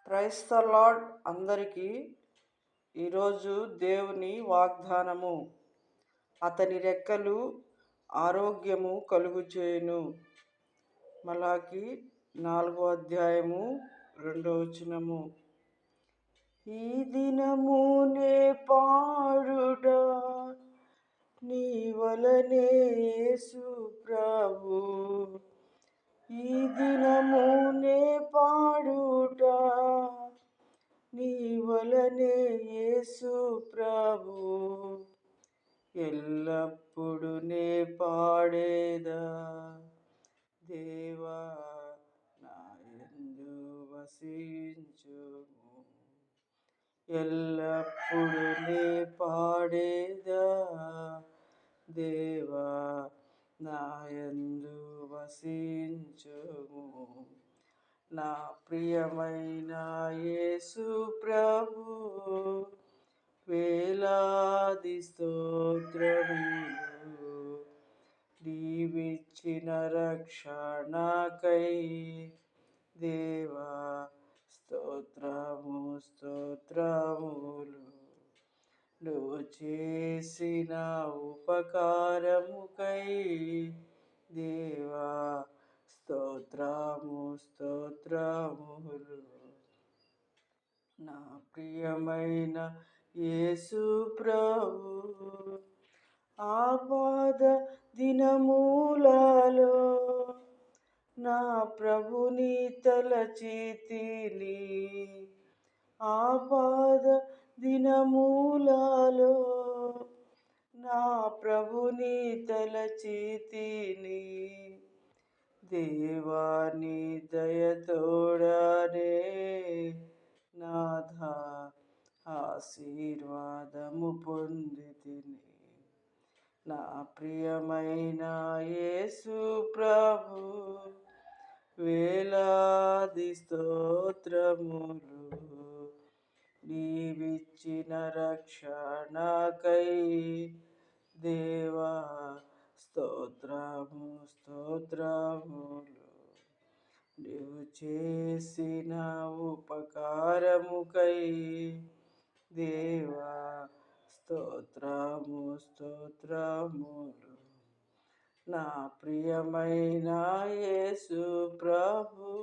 Praise the lord అందరికీ. ఈరోజు దేవుని వాగ్దానము, అతని రెక్కలు ఆరోగ్యము కలుగుచేయును. మలాకి 4వ అధ్యాయము 2వ వచనము. ఈ దినమునే పాడుడా నీ వలనే యేసు ప్రభు, ఈ దినమునే పాడుట నీ వలనే యేసు ప్రభు, ఎల్లప్పుడు నే పాడేదా దేవా నా యందు వసించుము, ఎల్లప్పుడు నే పాడేదా దేవా నా యందు వసించుము. నా ప్రియమైన యేసు ప్రభు, వేలాది స్తోత్రములు. నీవిచ్చిన రక్షణకై దేవా స్తోత్రము స్తోత్రములు. నువ్వు చేసిన ఉపకారముకై దేవా స్తోత్రము స్తోత్రములు. నా ప్రియమైన యేసు ప్రభు, ఆపద దినములలో నా ప్రభుని తలచితిని, ఆపద దినములలో నా ప్రభుని తలచితిని. దేవాని దయతోడనే నాథ ఆశీర్వాదము పొందితిని. నా ప్రియమైన యేసు ప్రభు, వేలాది స్తోత్రములు. నీవిచ్చిన రక్షణకై దేవా స్తోత్రము స్తోత్రములు. నీవు చేసిన ఉపకారముకై దేవా స్తోత్రము స్తోత్రములు. నా ప్రియమైన యేసు ప్రభు,